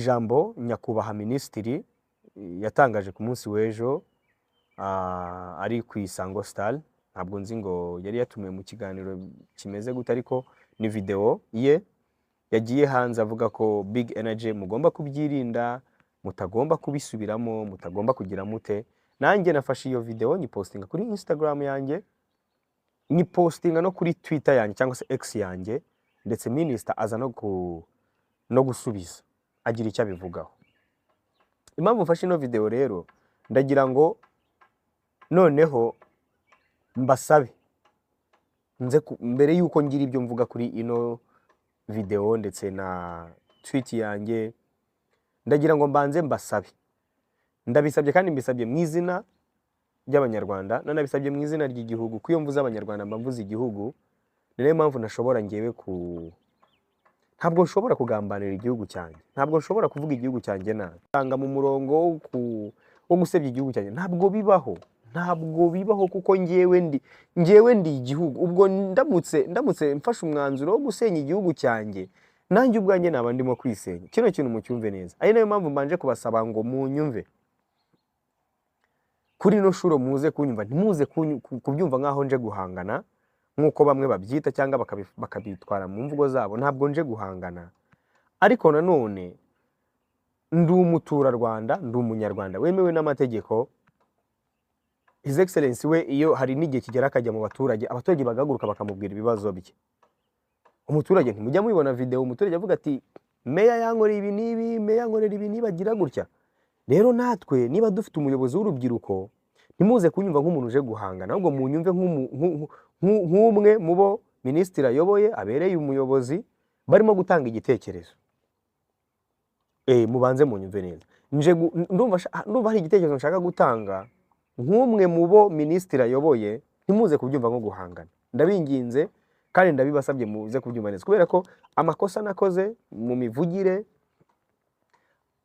ijambo nyakubahwa minisitiri yatangaje ku munsi w'ejo ari ku Isango Star. Ntabwo nzi ngo yari yatumiwe mu kiganiro kimeze gute, ariko ni video ye yagiye hanze avuga ko Big Energy mugomba kubyirinda, mutagomba kubisubiramo, mutagomba kugira mute. Nanjye nafashe iyo video nyipostinga kuri Instagram yanjye, nyipostinga no kuri Twitter yanjye cyangwa se X yanjye, ndetse minister aza no gusubiza agira icyo abivugaho. Impamvu mfashe ino video rero, ndagira ngo noneho mbasabe nze mbere yuko ngira ibyo mvuga kuri ino video ndetse na tweet yanjye, ndagira ngo mbanze mbasabe. Ndabisabye kandi mbisabye mu izina ry'Abanyarwanda, nanabisabye mu izina ry'igihugu. Kuyo mvuze Abanyarwanda mbavuze igihugu, niyo mpamvu nashobora ngewe ntabwo nshobora kugambanira igihugu cyanjye, ntabwo nshobora kuvuga igihugu cyanjye nabi, tanga mu murongo wo gusebya igihugu cyanjye. Ntabwo bibaho kuko ngewe ndi igihugu. Ubwo ndamutse mfashe umwanzuro wo gusenya igihugu cyanjye, nanjye ubwanjye naba ndimo kwisenya. Kino kintu mucyumve neza. Ari nayo mpamvu mbanje kubasaba ngo munyumve kuri no shuro, muze kunyumva, ntimuze kubyumva nkaho nje guhangana nkuko bamwe babyita cyangwa bakabitwara mu mvugo zabo. Ntabwo nje guhangana, ariko nanone ndi umuturarwanda, ndi umunyarwanda wemewe n'amategeko. His Excellency we iyo hari n'igihe kigera akajya mu baturage, abaturage bagaguruka bakamubwira ibibazo bye. Umuturage ntimujya mubibona video umuturage avuga ati meya yankorera ibi nibi, meya yankorera ibi nibagira gutya. Rero natwe niba dufite umuyobozi w'urubyiruko, ntimuze kunyumva nk'umuntu uje guhangana, ahubwo munyumve nk'umwe mu bo minisitiri ayoboye, abereye umuyobozi, barimo gutanga igitekerezo. Mubanze munyumve neza. Ndumva hari igitekerezo nshaka gutanga nk'umwe mu bo minisitiri ayoboye, ntimuze kubyumva nko guhangana. Ndabinginze kandi ndabibasabye muze kubyumva neza, kubera ko amakosa nakoze mu mivugire,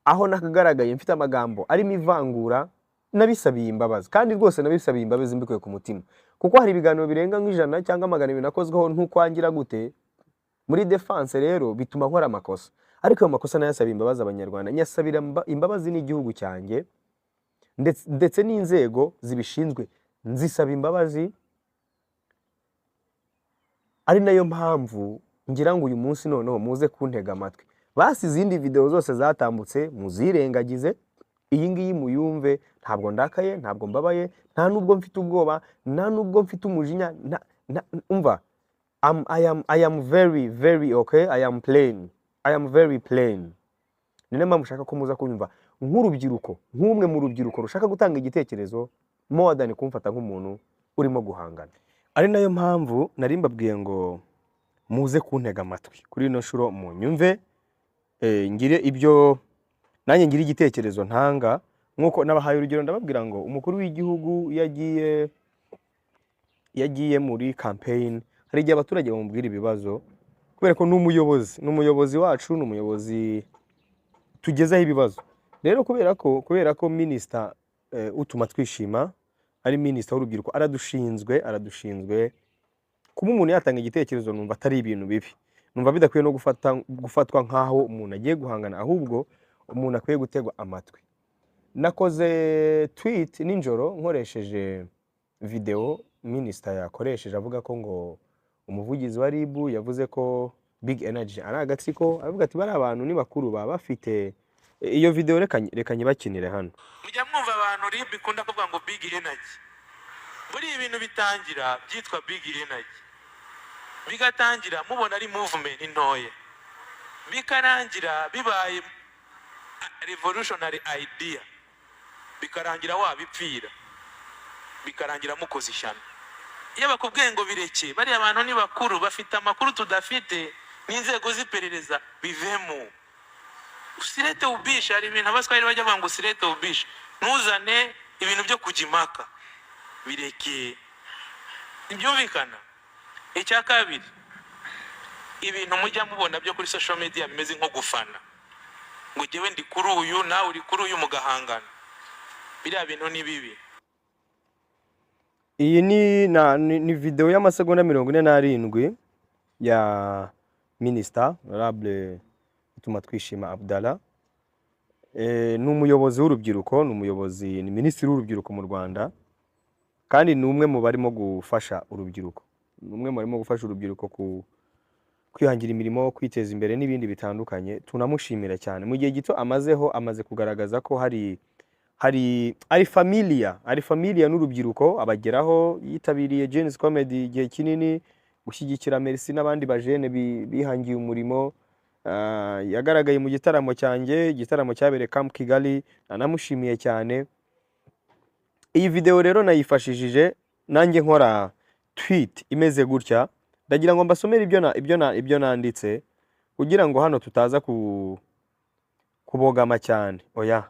aho nakagaragaye mfite amagambo arimo ivangura, nabisabiye imbabazi. Kandi rwose nabisabiye imbabazi mbikuye ku mutima, kuko hari ibiganiro birenga nk'ijana cyangwa magana abiri nakozweho ntukwangira gute muri defense. Rero bituma nkora amakosa, ariko ayo makosa nayasabiye imbabazi Abanyarwanda, nyasabira imbabazi n'igihugu cyanjye ndetse n'inzego zibishinzwe nzisaba imbabazi. Ari nayo mpamvu ngira ngo uyu munsi noneho muze kuntega amatwi. Basi izindi video zose zatambutse muzirengagize, iyi ngiyi muyumve. Ntabwo ndakaye, ntabwo mbabaye, nta nubwo mfite ubwoba, nta nubwo mfite umujinya. Umva, I am very okay. I am very plain. Niyo mpamvu ushaka ko muza kunyumva nk'urubyiruko, nk'umwe mu rubyiruko rushaka gutanga igitekerezo, more than kumfata nk'umuntu urimo guhangana. Ari nayo mpamvu nari mbabwiye ngo muze kuntega amatwi kuri ino shuro, munyumve, ngire ibyo nanjye ngira igitekerezo ntanga. Nkuko nabahaye urugero, ndababwira ngo umukuru w'igihugu yagiye muri campaign, hari igihe abaturage bamubwira ibibazo, kubera ko n'umuyobozi wacu, n'umuyobozi tugezaho ibibazo. Rero kubera ko minister utuma twishima, ari minister w'urubyiruko, aradushinzwe kuba umuntu yatanga igitekerezo. Numva atari ibintu bibi, numva bidakwiye no gufatwa nkaho umuntu agiye guhangana, ahubwo umuntu akwiye gutegwa amatwi. Nakoze tweet ninjoro nkoresheje video minister yakoresheje, avuga ko ngo umuvugizi wa RIB yavuze ko Big Energy ari agatsiko. Avuga ati bari abantu ni bakuru baba bafite iyo video. Reka nyibakinire hano. Mujya mwumva abantu RIB ikunda kuvuga ngo Big Energy. Muri ibintu bitangira byitwa Big Energy, bigatangira mubona ari movement ntoya, bikarangira bibaye revolutionary idea, bikarangira wabipfira, bikarangira mukoze ishyano. Iyo bakubwiye ngo bireke, bari abantu ni bakuru, bafite amakuru tudafite, n'inzego z'iperereza, bivemo. Usirete ubisha, hari ibintu abaswahili bajya bavuga ngo usirete ubisha, ntuzane ibintu byo kujimaka, bireke. Ibyumvikana. Icya kabiri, ibintu mujya mubona byo kuri social media bimeze nko gufana, ngo jewe ndi kuri uyu nawe uri kuri uyu mugahangana. Biriya bintu ni bibi. Iyi ni video y'amasegonda 47 ya Minister Honorable Utuma Twishima Abdallah, ni umuyobozi w'urubyiruko, ni minisitiri w'urubyiruko mu Rwanda, kandi ni umwe mu barimo gufasha urubyiruko, kwihangira imirimo, kwiteza imbere n'ibindi bitandukanye. Tunamushimira cyane, mu gihe gito amaze kugaragaza ko ari familia n'urubyiruko, abageraho. Yitabiriye Genesis Comedy igihe kinini, gushyigikira Merci n'abandi bajene bihangiye umurimo. Yagaragaye mu gitaramo cyanjye, igitaramo cyabereye Camp Kigali, nanamushimiye cyane. Iyi video rero nayifashishije nanjye nkora tweet imeze gutya, ndagira ngo mbasomere ibyo nanditse kugira ngo hano tutaza kubogama cyane. Oya,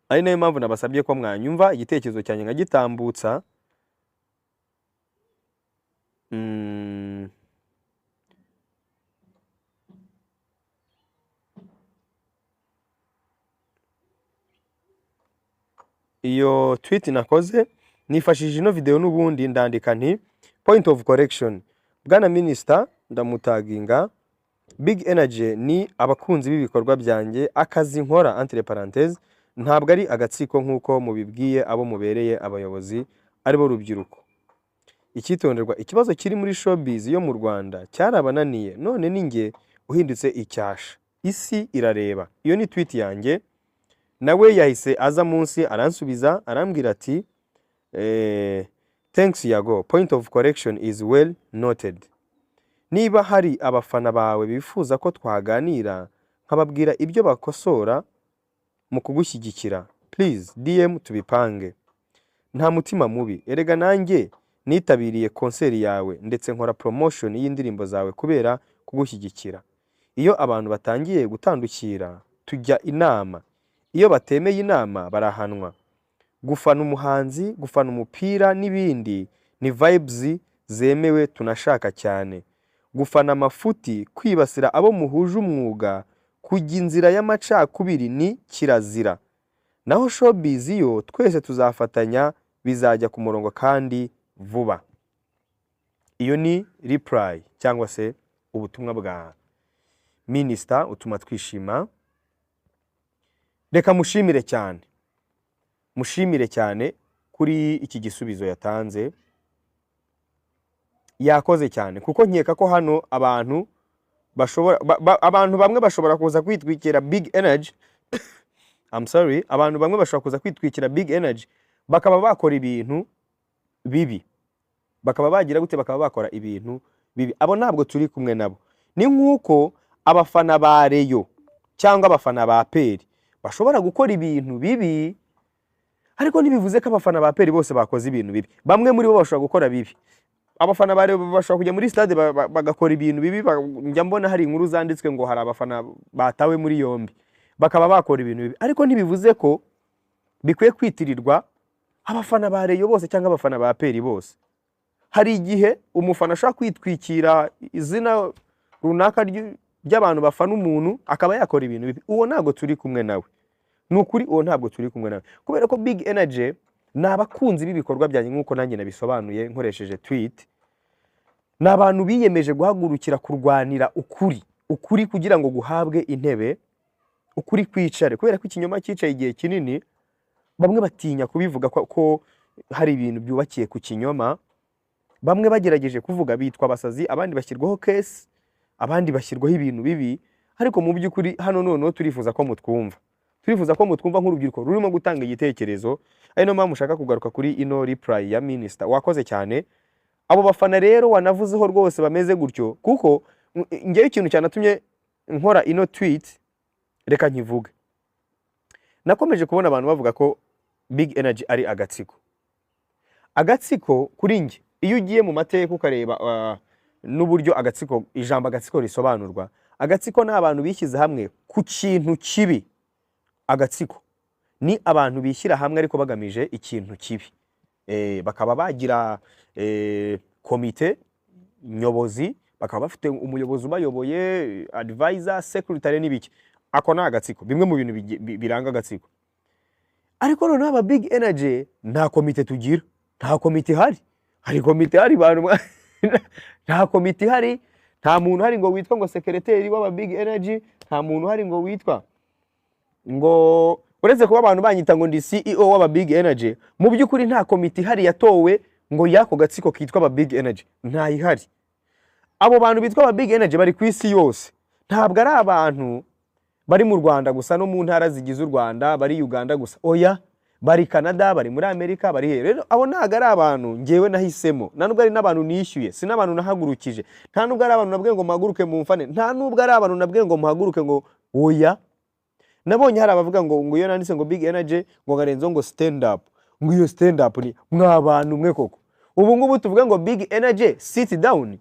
ari nayo mpamvu nabasabye ko mwanyumva igitekerezo cyanjye nkagitambutsa. Iyo tweet nakoze nifashishije ino video, n'ubundi ndandika nti point of correction, Bwana Minister ndamutaginga, Big Energy ni abakunzi b'ibikorwa byanjye, akazi nkora entre parenthèses ntabwo ari agatsiko nk'uko mubibwiye abo mubereye abayobozi ari bo rubyiruko. Icyitonderwa, ikibazo kiri muri showbiz yo mu Rwanda cyarabananiye, none ninjye uhindutse icyasha, isi irareba. Iyo ni tweet yanjye. Nawe yahise aza munsi aransubiza arambwira ati thanks Yago, point of correction is well noted. Niba hari abafana bawe bifuza ko twaganira nkababwira ibyo bakosora mu kugushyigikira, please DM tubipange. Nta mutima mubi, erega nanjye nitabiriye konseri yawe ndetse nkora promotion y'indirimbo zawe kubera kugushyigikira. Iyo abantu batangiye gutandukira tujya inama, iyo batemeye inama barahanwa. Gufana umuhanzi, gufana umupira n'ibindi ni vibes zemewe tunashaka cyane. Gufana amafuti, kwibasira abo muhuje umwuga, kujya inzira y'amacakubiri ni kirazira. Naho showbiz yo twese tuzafatanya, bizajya ku murongo kandi vuba. Iyo ni reply cyangwa se ubutumwa bwa Minister utuma twishima. Reka mushimire cyane kuri iki gisubizo yatanze. Yakoze cyane kuko nkeka ko hano abantu bamwe bashobora kuza kwitwikira Big Energy abantu bamwe bashobora kuza kwitwikira Big Energy bakaba bakora ibintu bibi, bakaba bakora ibintu bibi. Abo ntabwo turi kumwe nabo. Ni nk'uko abafana ba Reyo cyangwa abafana ba Peri bashobora gukora ibintu bibi, ariko ntibivuze ko abafana ba Peri bose bakoze ibintu bibi. Bamwe muri bo bashobora gukora bibi. Abafana ba Reyo bashobora kujya muri stade bagakora ibintu bibi. Njya mbona hari inkuru zanditswe ngo hari abafana batawe muri yombi bakaba bakora ibintu bibi, ariko ntibivuze ko bikwiye kwitirirwa abafana ba Reyo bose cyangwa abafana ba Peri bose. Hari igihe umufana ashaka kwitwikira izina runaka ry'abantu bafana umuntu akaba yakora ibintu bibi. Uwo ntabwo turi kumwe nawe. Nukuri uwo ntabwo turi kumwe nawe, kubera ko Big Energy ni abakunzi b'ibikorwa byanjye nk'uko nanjye nabisobanuye nkoresheje tweet. Ni abantu biyemeje guhagurukira kurwanira ukuri kugira ngo guhabwe intebe, ukuri kwicare, kubera ko ikinyoma cyicaye igihe kinini. Bamwe batinya kubivuga ko hari ibintu byubakiye ku kinyoma. Bamwe bagerageje kuvuga bitwa abasazi, abandi bashyirwaho case, abandi bashyirwaho ibintu bibi. Ariko mu by'ukuri hano noneho turifuza ko mutwumva nk'urubyiruko rurimo gutanga igitekerezo. Ari no mpamvu ushaka kugaruka kuri ino reply ya Minister. Wakoze cyane. Abo bafana rero wanavuzeho rwose bameze gutyo, kuko ngewe ikintu cyanatumye nkora ino tweet reka nkivuge. Nakomeje kubona abantu bavuga ko Big Energy ari agatsiko kuri nge. Iyo ugiye mu mateka ukareba n'uburyo ijambo agatsiko risobanurwa, agatsiko ni abantu bishyize hamwe ku kintu kibi. Agatsiko ni abantu bishyira hamwe ariko bagamije ikintu kibi. Bakaba bagira komite nyobozi, bakaba bafite umuyobozi ubayoboye, advisor, secretary n'ibiki. Ako ni agatsiko, bimwe mu bintu biranga agatsiko. Ariko noneho aba Big Energy nta komite tugira, nta komite ihari. Hari komite ihari bantu nta komite ihari, nta muntu hari ngo witwa ngo secretary w'aba Big Energy, nta muntu hari ngo witwa ngo uretse kuba abantu banyita ngo ndi CEO w'aba Big Energy, mu by'ukuri nta komite ihari yatowe ngo yako gatsiko kitwa aba Big Energy, nta ihari. Abo bantu bitwa aba Big Energy bari ku isi yose, ntabwo ari abantu bari mu Rwanda gusa no mu ntara zigize u Rwanda, bari Uganda gusa, oya, bari Canada, bari muri Amerika, bari he. Rero abo ntago ari abantu ngewe nahisemo, nta nubwo ari n'abantu nishyuye, si n'abantu nahagurukije, nta nubwo ari abantu nabwiye ngo muhaguruke mu mfane, nta nubwo ari abantu nabwiye ngo muhaguruke ngo oya. Nabonye hari abavuga ngo iyo nanditse ngo Big Energy ngo ngarenzo ngo stand up, ngo iyo stand up ni mwabantu mwe koko. Ubu ngubu tuvuga ngo Big Energy sit down,